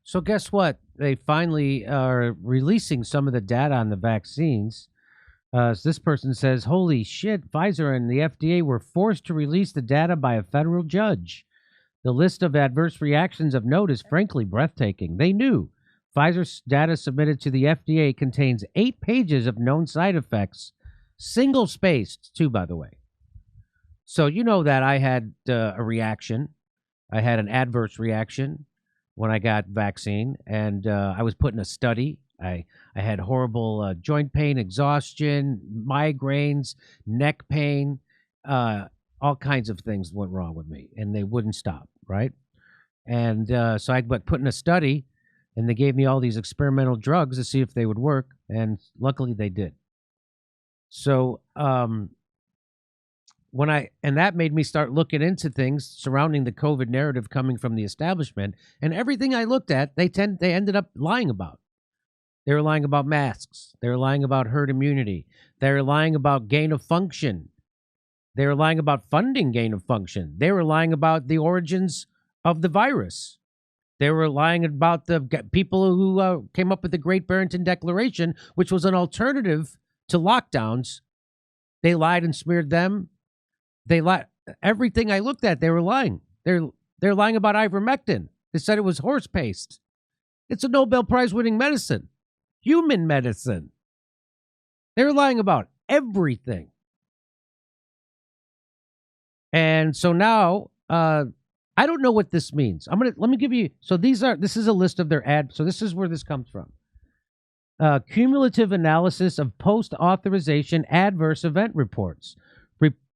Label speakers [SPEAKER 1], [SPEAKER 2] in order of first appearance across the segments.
[SPEAKER 1] So guess what? They finally are releasing some of the data on the vaccines. So this person says, holy shit, Pfizer and the FDA were forced to release the data by a federal judge. The list of adverse reactions of note is frankly breathtaking. They knew. Pfizer's data submitted to the FDA contains 8 pages of known side effects, single-spaced too, by the way. So you know that I had a reaction. I had an adverse reaction when I got vaccine, and I was put in a study. I had horrible joint pain, exhaustion, migraines, neck pain, all kinds of things went wrong with me, and they wouldn't stop, right? And so I got put in a study, and they gave me all these experimental drugs to see if they would work, and luckily they did. So and that made me start looking into things surrounding the COVID narrative coming from the establishment, and everything I looked at, they ended up lying about. They were lying about masks. They were lying about herd immunity. They were lying about gain of function. They were lying about funding gain of function. They were lying about the origins of the virus. They were lying about the people who came up with the Great Barrington Declaration, which was an alternative to lockdowns. They lied and smeared them. They lied. Everything I looked at, they were lying. They're lying about ivermectin. They said it was horse paste. It's a Nobel Prize winning medicine, human medicine. They were lying about everything. And so now, I don't know what this means. Let me give you, so this is a list of their so this is where this comes from. Cumulative analysis of post-authorization adverse event reports.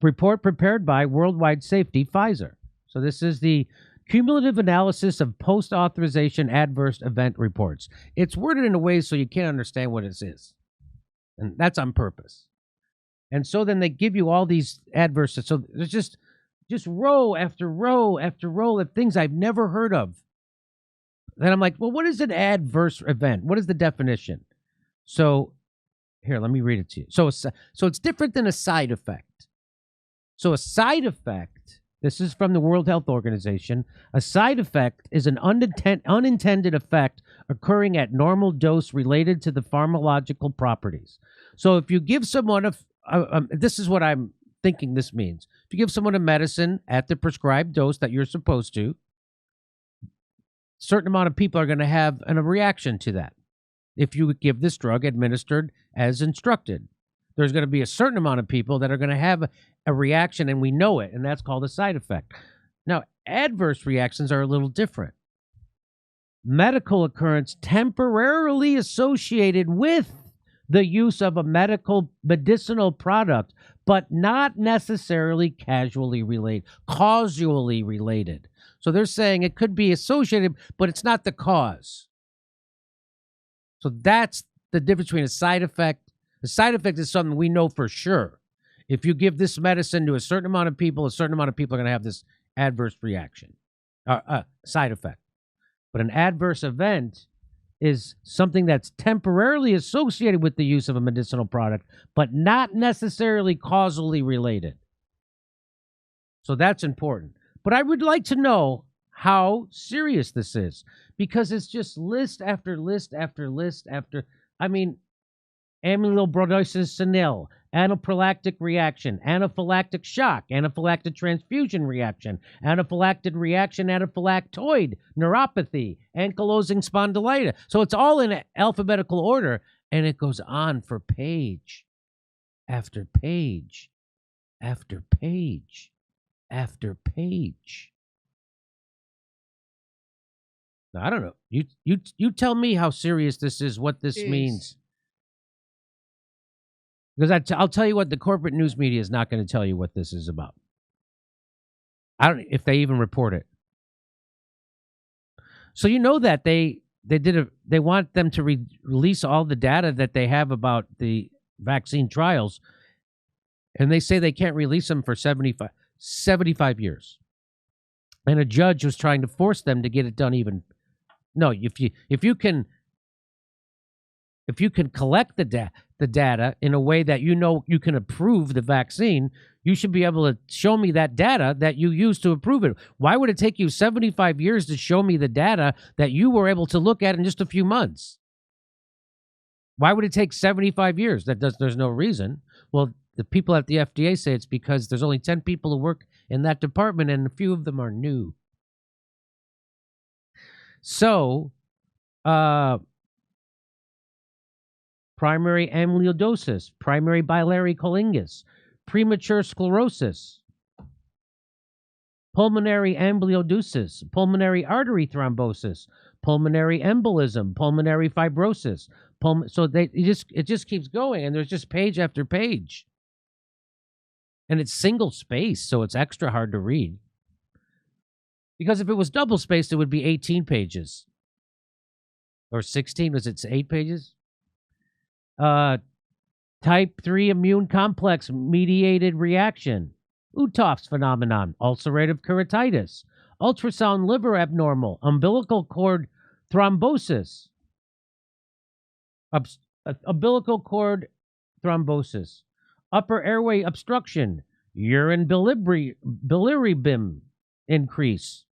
[SPEAKER 1] Report prepared by Worldwide Safety, Pfizer. So this is the cumulative analysis of post-authorization adverse event reports. It's worded in a way so you can't understand what it is. And that's on purpose. And so then they give you all these adverse, so there's just row after row after row of things I've never heard of. Then I'm like, well, what is an adverse event? What is the definition? So here, let me read it to you. So it's different than a side effect. So a side effect, this is from the World Health Organization, a side effect is an unintended effect occurring at normal dose related to the pharmacological properties. So if you give someone this is what I'm thinking this means. If you give someone a medicine at the prescribed dose that you're supposed to, a certain amount of people are going to have a reaction to that. If you give this drug administered as instructed, there's going to be a certain amount of people that are going to have a reaction, and we know it, and that's called a side effect. Now, adverse reactions are a little different. Medical occurrence temporarily associated with the use of a medicinal product, but not necessarily causally related. So they're saying it could be associated, but it's not the cause. So that's the difference between a side effect. A side effect is something we know for sure. If you give this medicine to a certain amount of people are going to have this adverse reaction, side effect. But an adverse event is something that's temporarily associated with the use of a medicinal product, but not necessarily causally related. So that's important. But I would like to know how serious this is, because it's just list after list after list after, amyloidosis senile, anaphylactic reaction, anaphylactic shock, anaphylactic transfusion reaction, anaphylactic reaction, anaphylactoid neuropathy, ankylosing spondylitis. So it's all in alphabetical order, and it goes on for page after page after page after page. Now, I don't know. You tell me how serious this is, what this means. Because I'll tell you what, the corporate news media is not going to tell you what this is about. I don't, if they even report it. So you know that they want them to release all the data that they have about the vaccine trials, and they say they can't release them for 75 years. And a judge was trying to force them to get it done even. No, if you can collect the data in a way that you know you can approve the vaccine, You should be able to show me that data that you used to approve it. Why would it take you 75 years to show me the data that you were able to look at in just a few months? Why would it take 75 years? There's no reason. Well, the people at the FDA say it's because there's only 10 people who work in that department, and a few of them are new. So, primary amyloidosis, primary biliary cholangitis, premature sclerosis, pulmonary amyloidosis, pulmonary artery thrombosis, pulmonary embolism, pulmonary fibrosis. So it just keeps going, and there's just page after page. And it's single space, so it's extra hard to read. Because if it was double spaced, it would be 18 pages. Or 16, was it 8 pages? Type 3 immune complex mediated reaction, Uthoff's phenomenon, ulcerative keratitis, ultrasound liver abnormal, umbilical cord thrombosis, umbilical cord thrombosis, upper airway obstruction, urine bilirubin increase.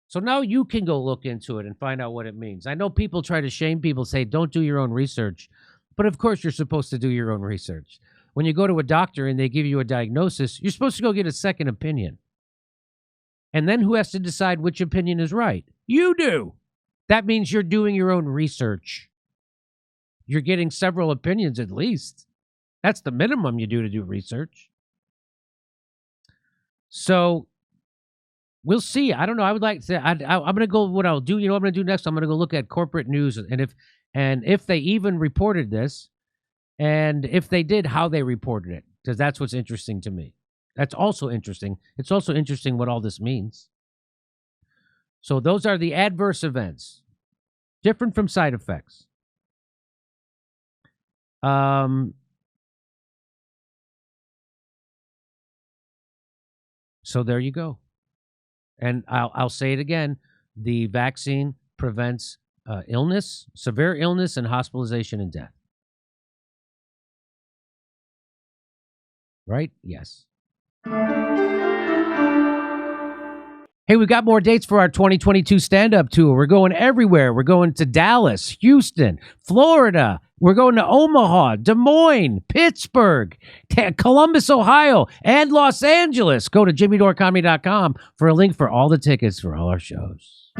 [SPEAKER 1] So now you can go look into it and find out what it means. I know people try to shame people, say, don't do your own research. But of course you're supposed to do your own research. When you go to a doctor and they give you a diagnosis, you're supposed to go get a second opinion. And then who has to decide which opinion is right? You do. That means you're doing your own research. You're getting several opinions at least. That's the minimum you do research. So we'll see. I don't know. I would like to. I'm going to go. What I'll do. You know what I'm going to do next? I'm going to go look at corporate news, and if they even reported this, and if they did, how they reported it, because that's what's interesting to me. That's also interesting. It's also interesting what all this means. So those are the adverse events, different from side effects. So there you go. And I'll say it again. The vaccine prevents illness, severe illness, and hospitalization and death. Right? Yes. Hey, we've got more dates for our 2022 stand-up tour. We're going everywhere. We're going to Dallas, Houston, Florida. We're going to Omaha, Des Moines, Pittsburgh, Columbus, Ohio, and Los Angeles. Go to jimmydorecomedy.com for a link for all the tickets for all our shows.